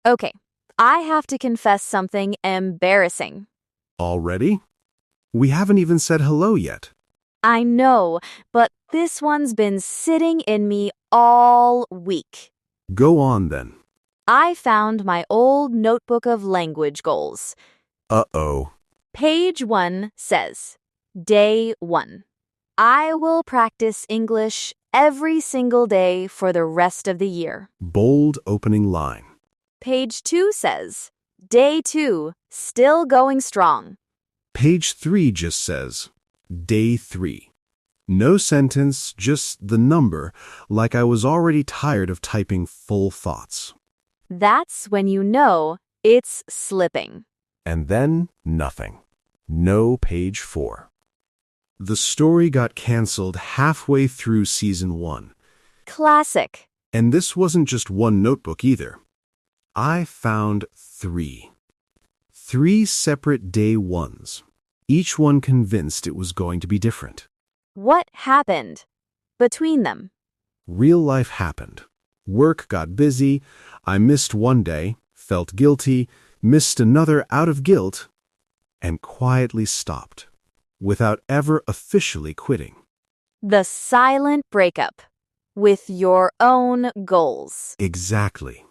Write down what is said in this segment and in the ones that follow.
Okay, I have to confess something embarrassing. Already? We haven't even said hello yet. I know, but this one's been sitting in me all week. Go on then. I found my old notebook of language goals. Uh-oh. Page 1 says, Day 1. I will practice English every single day for the rest of the year. Bold opening line. Page 2 says, Day 2, still going strong. Page 3 just says, Day 3. No sentence, just the number, like I was already tired of typing full thoughts. That's when you know it's slipping. And then nothing. No page 4. The story got canceled halfway through season 1. Classic. And this wasn't just one notebook either. I found 3. 3 separate day 1s, each one convinced it was going to be different. What happened between them? Real life happened. Work got busy. I missed one day, felt guilty, missed another out of guilt, and quietly stopped, without ever officially quitting. The silent breakup with your own goals. Exactly.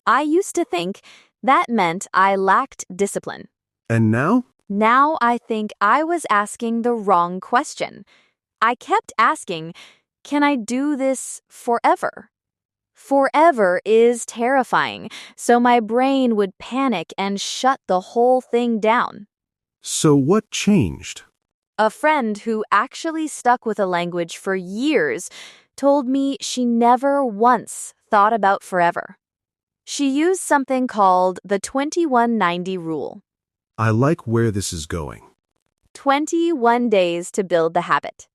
I used to think that meant I lacked discipline. And now? Now I think I was asking the wrong question. I kept asking, can I do this forever? Forever is terrifying, so my brain would panic and shut the whole thing down. So what changed? A friend who actually stuck with a language for years told me she never once thought about forever. She used something called the 2190 rule. I like where this is going. 21 days to build the habit.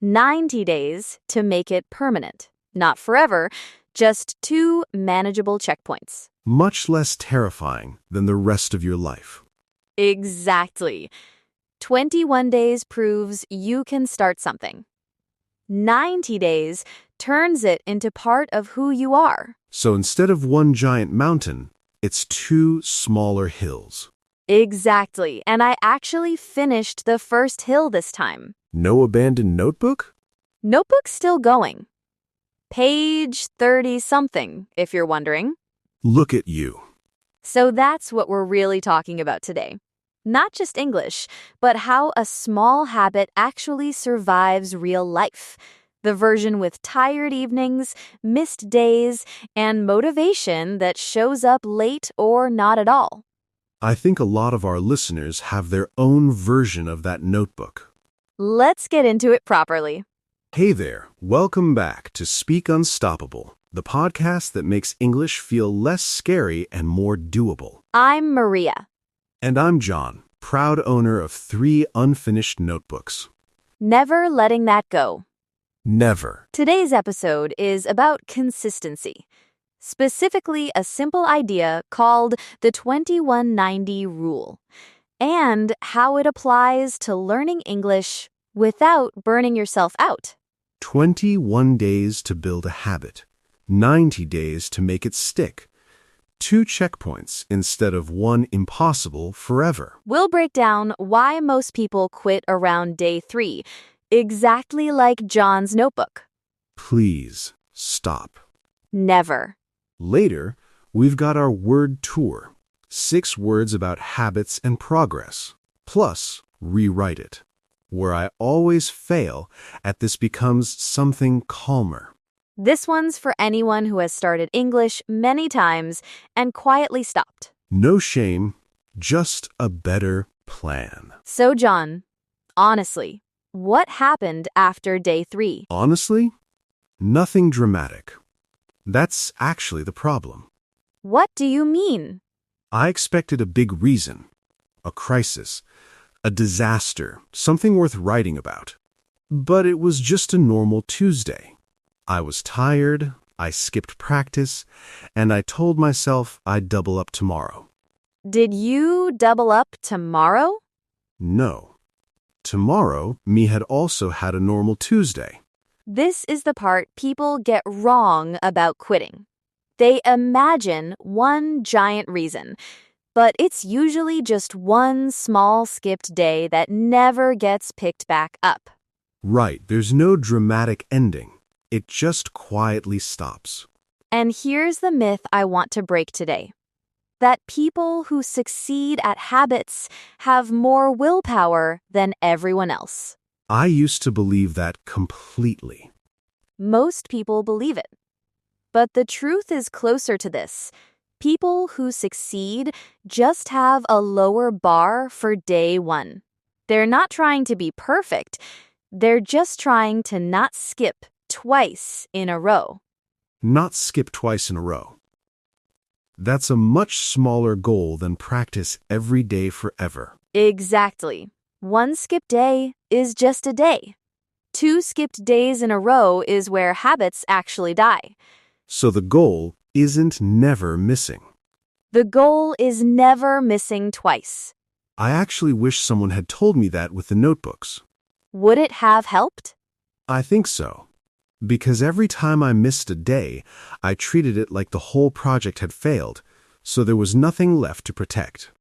90 days to make it permanent. Not forever, just 2 manageable checkpoints. Much less terrifying than the rest of your life. Exactly. 21 days proves you can start something. 90 days turns it into part of who you are. So instead of one giant mountain, it's 2 smaller hills. Exactly, and I actually finished the first hill this time. No abandoned notebook? Notebook's still going. Page 30-something, if you're wondering. Look at you. So that's what we're really talking about today. Not just English, but how a small habit actually survives real life. The version with tired evenings, missed days, and motivation that shows up late or not at all. I think a lot of our listeners have their own version of that notebook. Let's get into it properly. Hey there, welcome back to Speak Unstoppable, the podcast that makes English feel less scary and more doable. I'm Maria. And I'm John, proud owner of 3 unfinished notebooks. Never letting that go. Never. Today's episode is about consistency. Specifically, a simple idea called the 2190 rule, and how it applies to learning English without burning yourself out. 21 days to build a habit, 90 days to make it stick. 2 checkpoints instead of 1 impossible forever. We'll break down why most people quit around day 3, exactly like John's notebook. Please stop. Never. Later, we've got our word tour, 6 words about habits and progress, plus rewrite it. Where I always fail at this becomes something calmer. This one's for anyone who has started English many times and quietly stopped. No shame, just a better plan. So, John, honestly, what happened after day 3? Honestly, nothing dramatic. That's actually the problem. What do you mean? I expected a big reason, a crisis, a disaster, something worth writing about. But it was just a normal Tuesday. I was tired, I skipped practice, and I told myself I'd double up tomorrow. Did you double up tomorrow? No. Tomorrow, me had also had a normal Tuesday. This is the part people get wrong about quitting. They imagine one giant reason, but it's usually just one small skipped day that never gets picked back up. Right, there's no dramatic ending. It just quietly stops. And here's the myth I want to break today: that people who succeed at habits have more willpower than everyone else. I used to believe that completely. Most people believe it. But the truth is closer to this. People who succeed just have a lower bar for day one. They're not trying to be perfect. They're just trying to not skip twice in a row. Not skip twice in a row. That's a much smaller goal than practice every day forever. Exactly. One skipped day is just a day. 2 skipped days in a row is where habits actually die. So the goal isn't never missing. The goal is never missing twice. I actually wish someone had told me that with the notebooks. Would it have helped? I think so. Because every time I missed a day, I treated it like the whole project had failed, so there was nothing left to protect.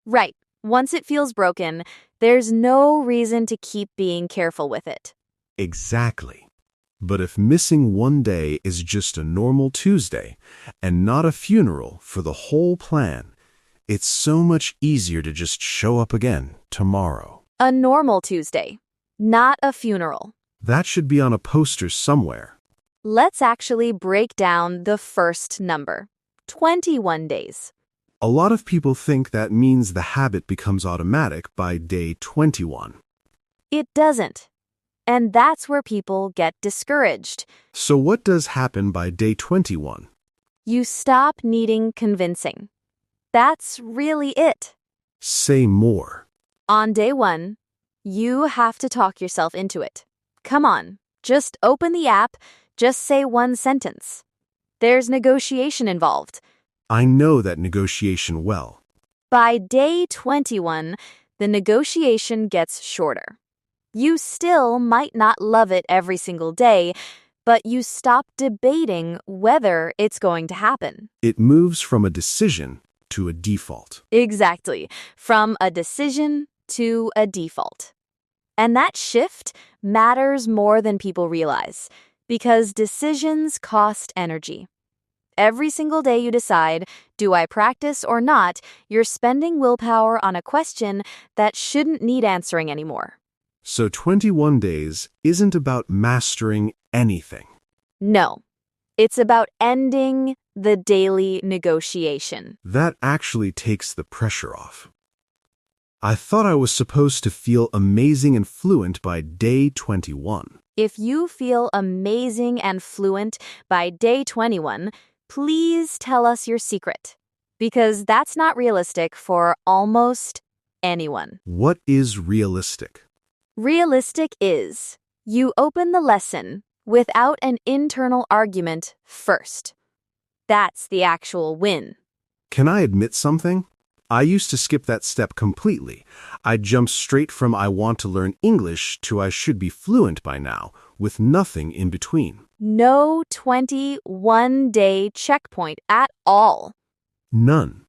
Right. Once it feels broken, there's no reason to keep being careful with it. Exactly. But if missing one day is just a normal Tuesday and not a funeral for the whole plan, it's so much easier to just show up again tomorrow. A normal Tuesday, not a funeral. That should be on a poster somewhere. Let's actually break down the first number: 21 days. A lot of people think that means the habit becomes automatic by day 21. It doesn't. And that's where people get discouraged. So what does happen by day 21? You stop needing convincing. That's really it. Say more. On day 1, you have to talk yourself into it. Come on, just open the app, just say one sentence. There's negotiation involved. I know that negotiation well. By day 21, the negotiation gets shorter. You still might not love it every single day, but you stop debating whether it's going to happen. It moves from a decision to a default. Exactly, from a decision to a default. And that shift matters more than people realize, because decisions cost energy. Every single day you decide, do I practice or not, you're spending willpower on a question that shouldn't need answering anymore. So 21 days isn't about mastering anything. No, it's about ending the daily negotiation. That actually takes the pressure off. I thought I was supposed to feel amazing and fluent by day 21. If you feel amazing and fluent by day 21, please tell us your secret, because that's not realistic for almost anyone. What is realistic? Realistic is you open the lesson without an internal argument first. That's the actual win. Can I admit something? I used to skip that step completely. I'd jump straight from I want to learn English to I should be fluent by now, with nothing in between. No 21-day checkpoint at all. None.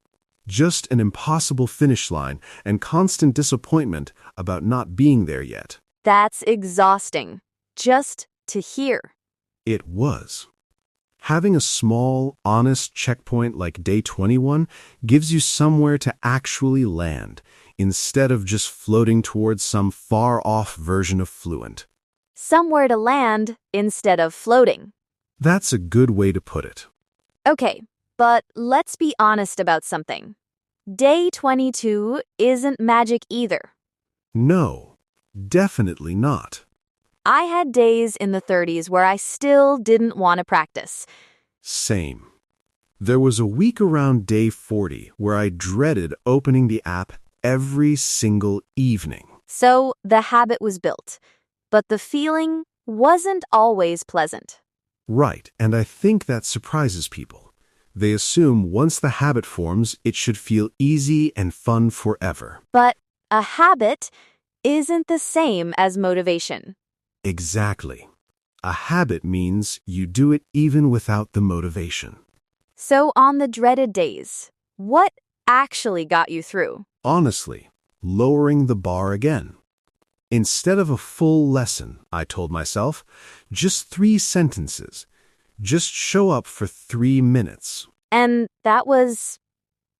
Just an impossible finish line and constant disappointment about not being there yet. That's exhausting, just to hear. It was. Having a small, honest checkpoint like day 21 gives you somewhere to actually land, instead of just floating towards some far-off version of fluent. Somewhere to land instead of floating. That's a good way to put it. Okay, but let's be honest about something. Day 22 isn't magic either. No, definitely not. I had days in the 30s where I still didn't want to practice. Same. There was a week around day 40 where I dreaded opening the app every single evening. So the habit was built, but the feeling wasn't always pleasant. Right, and I think that surprises people. They assume once the habit forms, it should feel easy and fun forever. But a habit isn't the same as motivation. Exactly. A habit means you do it even without the motivation. So on the dreaded days, what actually got you through? Honestly, lowering the bar again. Instead of a full lesson, I told myself, just 3 sentences. Just show up for 3 minutes. And that was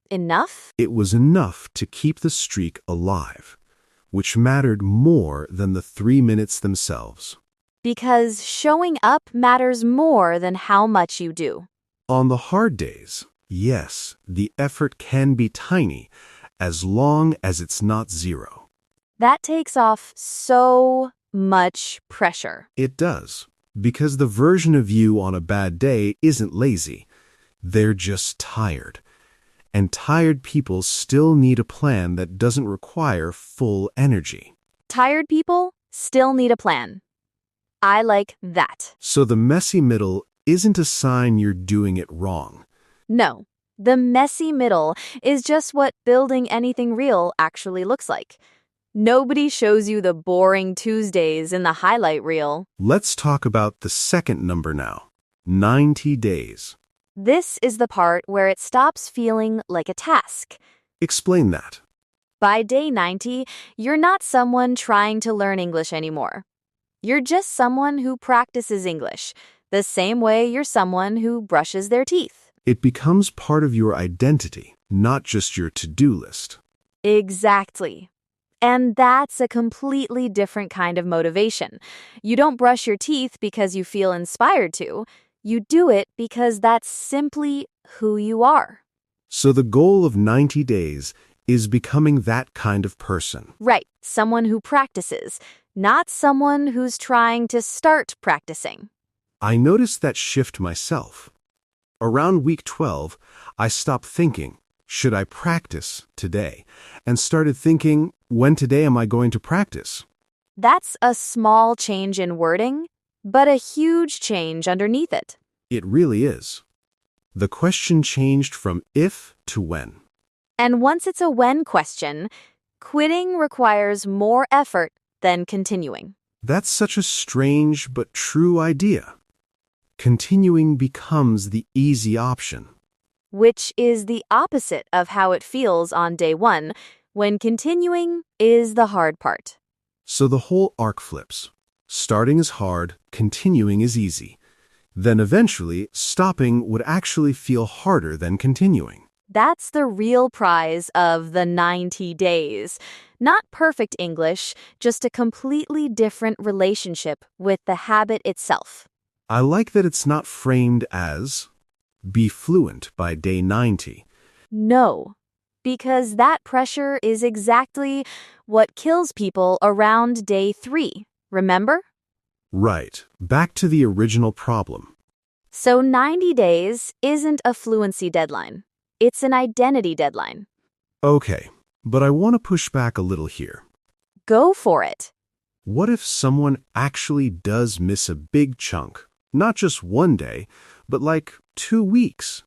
enough? It was enough to keep the streak alive, which mattered more than the 3 minutes themselves. Because showing up matters more than how much you do. On the hard days, yes, the effort can be tiny, as long as it's not 0. That takes off so much pressure. It does, because the version of you on a bad day isn't lazy. They're just tired. And tired people still need a plan that doesn't require full energy. Tired people still need a plan. I like that. So the messy middle isn't a sign you're doing it wrong. No, the messy middle is just what building anything real actually looks like. Nobody shows you the boring Tuesdays in the highlight reel. Let's talk about the second number now, 90 days. This is the part where it stops feeling like a task. Explain that. By day 90, you're not someone trying to learn English anymore. You're just someone who practices English, the same way you're someone who brushes their teeth. It becomes part of your identity, not just your to-do list. Exactly. And that's a completely different kind of motivation. You don't brush your teeth because you feel inspired to. You do it because that's simply who you are. So the goal of 90 days is becoming that kind of person. Right, someone who practices, not someone who's trying to start practicing. I noticed that shift myself. Around week 12, I stopped thinking, should I practice today? And started thinking, when today am I going to practice? That's a small change in wording, but a huge change underneath it. It really is. The question changed from if to when. And once it's a when question, quitting requires more effort than continuing. That's such a strange but true idea. Continuing becomes the easy option. Which is the opposite of how it feels on day 1, when continuing is the hard part. So the whole arc flips. Starting is hard, continuing is easy. Then eventually, stopping would actually feel harder than continuing. That's the real prize of the 90 days. Not perfect English, just a completely different relationship with the habit itself. I like that it's not framed as be fluent by day 90. No, because that pressure is exactly what kills people around day 3, remember? Right, back to the original problem. So 90 days isn't a fluency deadline. It's an identity deadline. Okay, but I want to push back a little here. Go for it. What if someone actually does miss a big chunk? Not just one day, but like 2 weeks.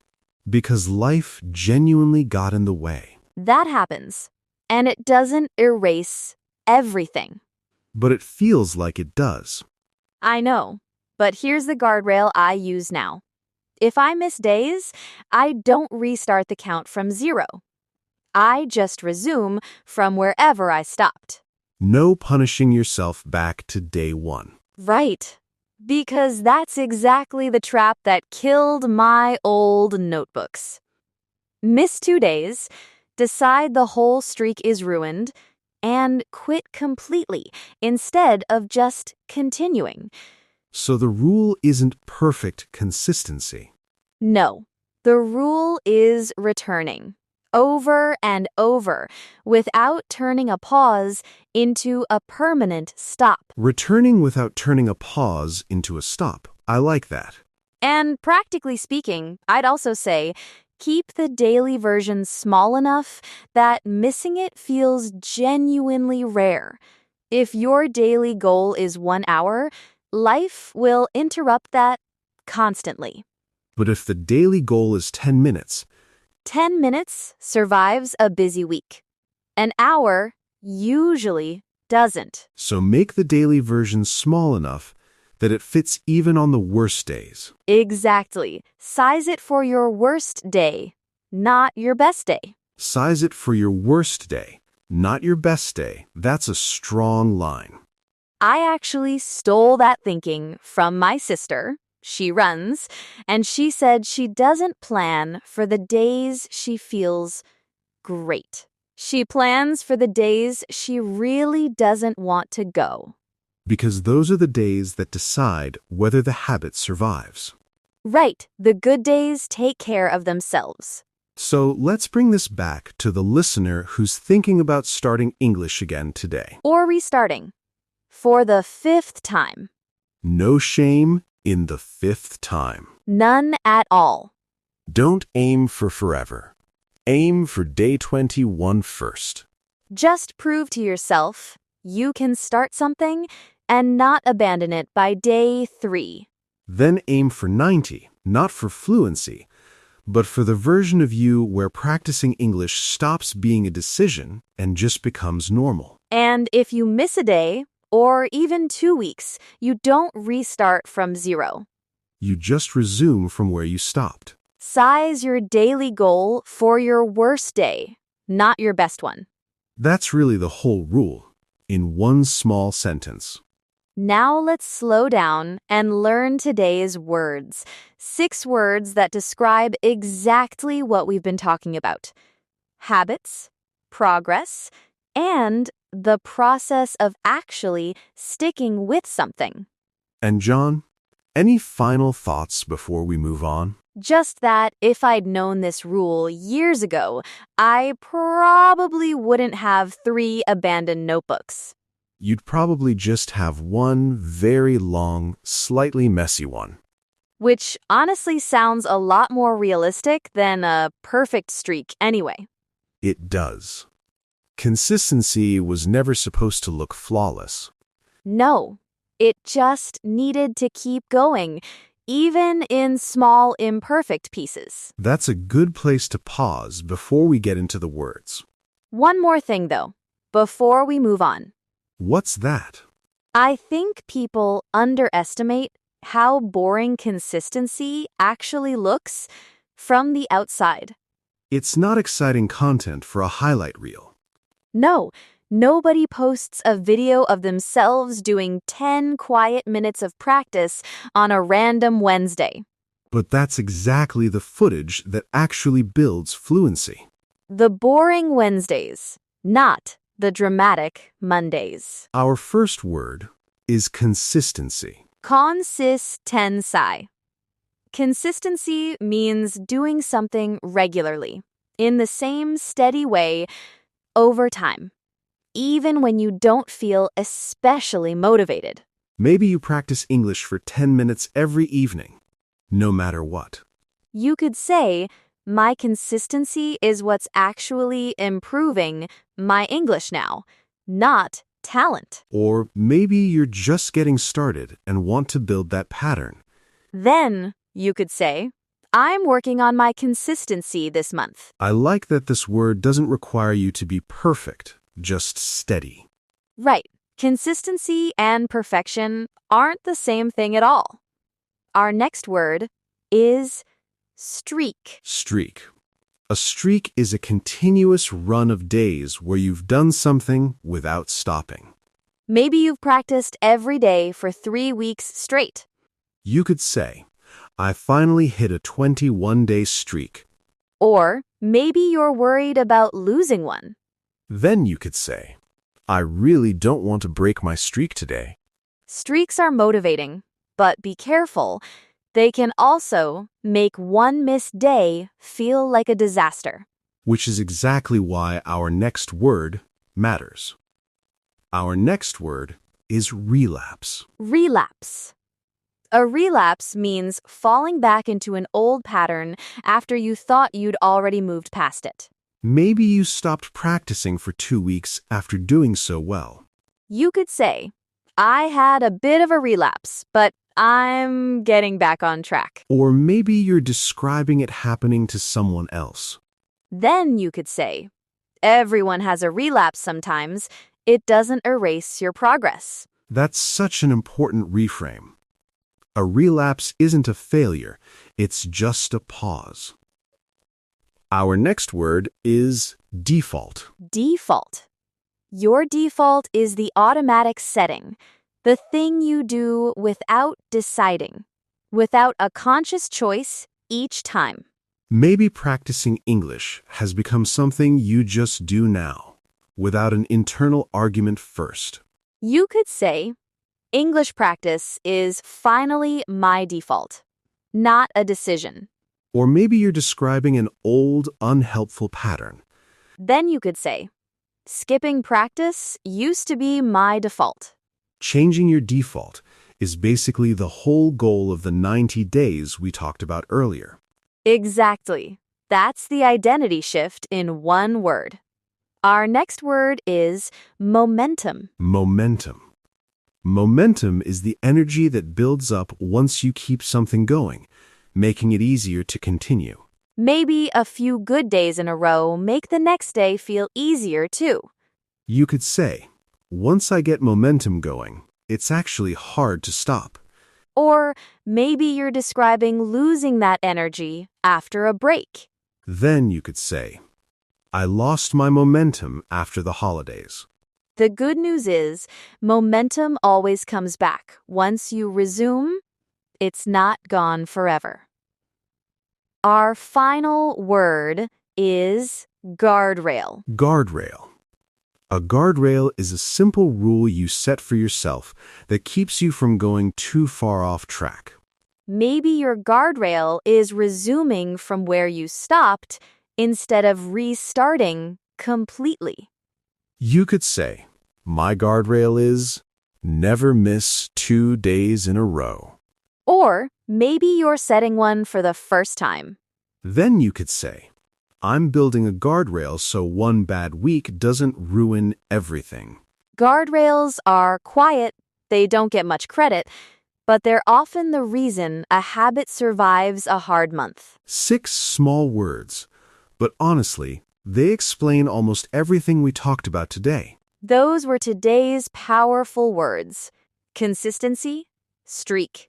Because life genuinely got in the way. That happens. And it doesn't erase everything. But it feels like it does. I know. But here's the guardrail I use now. If I miss days, I don't restart the count from 0. I just resume from wherever I stopped. No punishing yourself back to day 1. Right. Because that's exactly the trap that killed my old notebooks. Miss 2 days, decide the whole streak is ruined, and quit completely instead of just continuing. So the rule isn't perfect consistency. No, the rule is returning. Over and over, without turning a pause into a permanent stop. Returning without turning a pause into a stop. I like that. And practically speaking, I'd also say, keep the daily version small enough that missing it feels genuinely rare. If your daily goal is 1 hour, life will interrupt that constantly. But if the daily goal is 10 minutes, 10 minutes survives a busy week. An hour usually doesn't. so make the daily version small enough that it fits even on the worst days. Exactly. Size it for your worst day, not your best day. Size it for your worst day, not your best day. That's a strong line. I actually stole that thinking from my sister. She runs, and she said she doesn't plan for the days she feels great. She plans for the days she really doesn't want to go. Because those are the days that decide whether the habit survives. Right, the good days take care of themselves. So let's bring this back to the listener who's thinking about starting English again today. Or restarting. For the 5th time. No shame in the 5th time. None at all. Don't aim for forever. Aim for day 21 first. Just prove to yourself you can start something and not abandon it by day 3. Then aim for 90, not for fluency, but for the version of you where practicing English stops being a decision and just becomes normal. And if you miss a day, or even 2 weeks, you don't restart from 0. You just resume from where you stopped. Size your daily goal for your worst day, not your best one. That's really the whole rule, in one small sentence. Now let's slow down and learn today's words. 6 words that describe exactly what we've been talking about. Habits, progress, and the process of actually sticking with something. And John, any final thoughts before we move on? Just that if I'd known this rule years ago, I probably wouldn't have 3 abandoned notebooks. You'd probably just have one very long, slightly messy one. Which honestly sounds a lot more realistic than a perfect streak anyway. It does. Consistency was never supposed to look flawless. No, it just needed to keep going, even in small, imperfect pieces. That's a good place to pause before we get into the words. One more thing, though, before we move on. What's that? I think people underestimate how boring consistency actually looks from the outside. It's not exciting content for a highlight reel. No, nobody posts a video of themselves doing 10 quiet minutes of practice on a random Wednesday. But that's exactly the footage that actually builds fluency. The boring Wednesdays, not the dramatic Mondays. Our first word is consistency. Consistency. Consistency means doing something regularly, in the same steady way, over time, even when you don't feel especially motivated. Maybe you practice English for 10 minutes every evening, no matter what. You could say, my consistency is what's actually improving my English now, not talent. Or maybe you're just getting started and want to build that pattern. Then you could say, I'm working on my consistency this month. I like that this word doesn't require you to be perfect, just steady. Right. Consistency and perfection aren't the same thing at all. Our next word is streak. Streak. A streak is a continuous run of days where you've done something without stopping. Maybe you've practiced every day for 3 weeks straight. You could say, I finally hit a 21-day streak. Or maybe you're worried about losing one. Then you could say, I really don't want to break my streak today. Streaks are motivating, but be careful. They can also make one missed day feel like a disaster. Which is exactly why our next word matters. Our next word is relapse. Relapse. A relapse means falling back into an old pattern after you thought you'd already moved past it. Maybe you stopped practicing for 2 weeks after doing so well. You could say, I had a bit of a relapse, but I'm getting back on track. Or maybe you're describing it happening to someone else. Then you could say, everyone has a relapse sometimes. It doesn't erase your progress. That's such an important reframe. A relapse isn't a failure, it's just a pause. Our next word is default. Default. Your default is the automatic setting, the thing you do without deciding, without a conscious choice each time. Maybe practicing English has become something you just do now, without an internal argument first. You could say, English practice is finally my default, not a decision. Or maybe you're describing an old, unhelpful pattern. Then you could say, skipping practice used to be my default. Changing your default is basically the whole goal of the 90 days we talked about earlier. Exactly. That's the identity shift in one word. Our next word is momentum. Momentum. Momentum is the energy that builds up once you keep something going, making it easier to continue. Maybe a few good days in a row make the next day feel easier too. You could say, once I get momentum going, it's actually hard to stop. Or maybe you're describing losing that energy after a break. Then you could say, I lost my momentum after the holidays. The good news is, momentum always comes back. Once you resume, it's not gone forever. Our final word is guardrail. Guardrail. A guardrail is a simple rule you set for yourself that keeps you from going too far off track. Maybe your guardrail is resuming from where you stopped instead of restarting completely. You could say, my guardrail is never miss 2 days in a row. Or maybe you're setting one for the first time. Then you could say, I'm building a guardrail so one bad week doesn't ruin everything. Guardrails are quiet, they don't get much credit, but they're often the reason a habit survives a hard month. 6 small words, but honestly, they explain almost everything we talked about today. Those were today's powerful words: consistency, streak,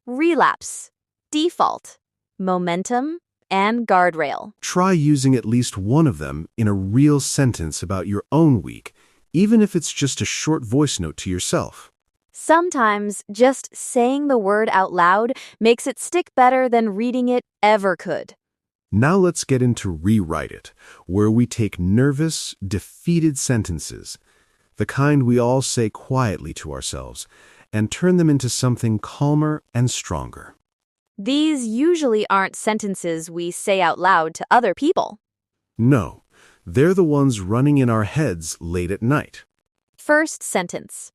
relapse, default, momentum, and guardrail. Try using at least one of them in a real sentence about your own week, even if it's just a short voice note to yourself. Sometimes just saying the word out loud makes it stick better than reading it ever could. Now let's get into Rewrite It, where we take nervous, defeated sentences, the kind we all say quietly to ourselves, and turn them into something calmer and stronger. These usually aren't sentences we say out loud to other people. No, they're the ones running in our heads late at night. First sentence.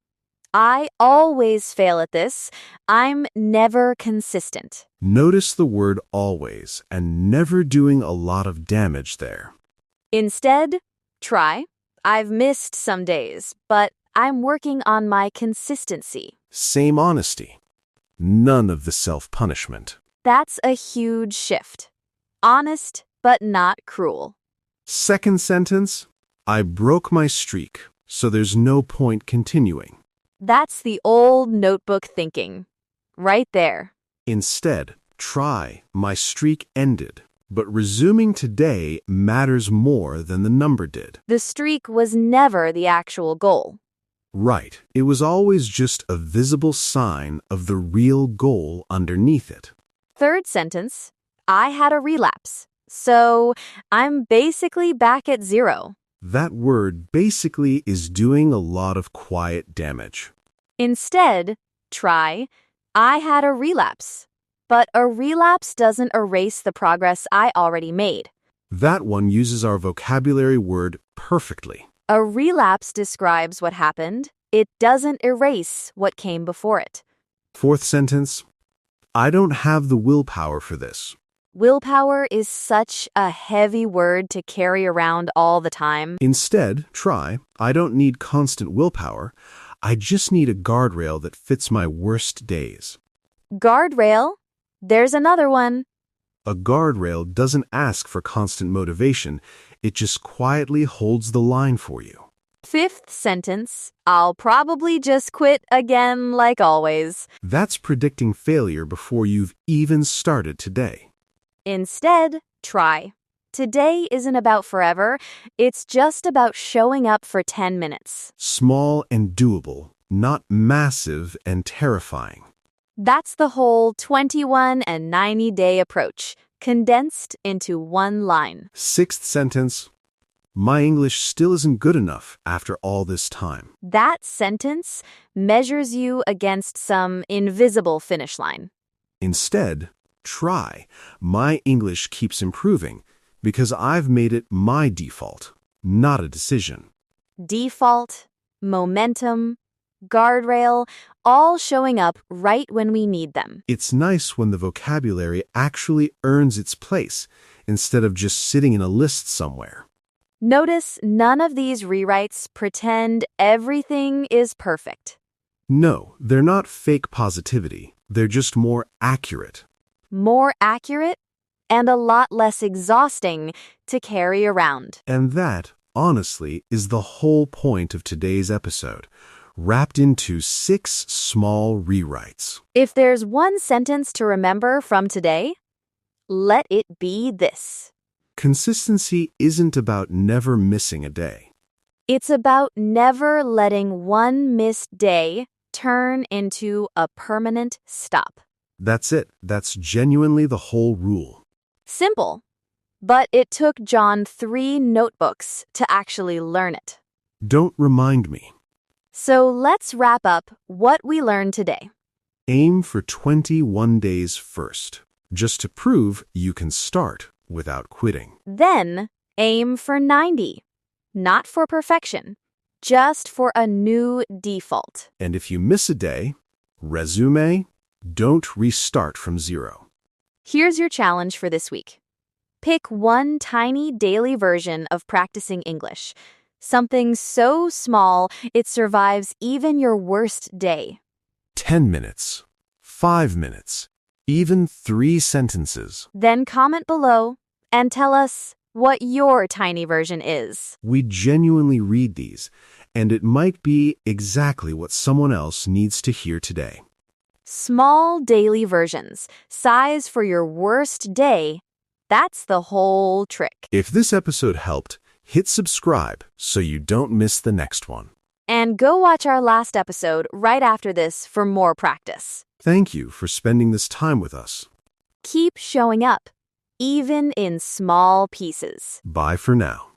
I always fail at this. I'm never consistent. Notice the word always and never doing a lot of damage there. Instead, try. I've missed some days, but I'm working on my consistency. Same honesty. None of the self-punishment. That's a huge shift. Honest, but not cruel. Second sentence, I broke my streak, so there's no point continuing. That's the old notebook thinking. Right there. Instead, try, my streak ended, but resuming today matters more than the number did. The streak was never the actual goal. Right, it was always just a visible sign of the real goal underneath it. Third sentence, I had a relapse, so I'm basically back at 0. That word basically is doing a lot of quiet damage. Instead, try, I had a relapse. But a relapse doesn't erase the progress I already made. That one uses our vocabulary word perfectly. A relapse describes what happened. It doesn't erase what came before it. Fourth sentence, I don't have the willpower for this. Willpower is such a heavy word to carry around all the time. Instead, try, I don't need constant willpower. I just need a guardrail that fits my worst days. Guardrail? There's another one. A guardrail doesn't ask for constant motivation. It just quietly holds the line for you. Fifth sentence, I'll probably just quit again like always. That's predicting failure before you've even started today. Instead, try. Today isn't about forever, it's just about showing up for 10 minutes. Small and doable, not massive and terrifying. That's the whole 21 and 90-day approach, condensed into one line. Sixth sentence, my English still isn't good enough after all this time. That sentence measures you against some invisible finish line. Instead, try. My English keeps improving because I've made it my default, not a decision. Default, momentum, guardrail, all showing up right when we need them. It's nice when the vocabulary actually earns its place instead of just sitting in a list somewhere. Notice none of these rewrites pretend everything is perfect. No, they're not fake positivity. They're just more accurate. More accurate and a lot less exhausting to carry around. And that, honestly, is the whole point of today's episode, wrapped into 6 small rewrites. If there's one sentence to remember from today, let it be this. Consistency isn't about never missing a day. It's about never letting one missed day turn into a permanent stop. That's it. That's genuinely the whole rule. Simple. But it took John 3 notebooks to actually learn it. Don't remind me. So let's wrap up what we learned today. Aim for 21 days first, just to prove you can start without quitting. Then aim for 90. Not for perfection, just for a new default. And if you miss a day, resume, don't restart from zero. Here's your challenge for this week. Pick one tiny daily version of practicing English. Something so small it survives even your worst day. 10 minutes, 5 minutes, even 3 sentences. Then comment below and tell us what your tiny version is. We genuinely read these, and it might be exactly what someone else needs to hear today. Small daily versions, size for your worst day. That's the whole trick. If this episode helped, hit subscribe so you don't miss the next one. And go watch our last episode right after this for more practice. Thank you for spending this time with us. Keep showing up, even in small pieces. Bye for now.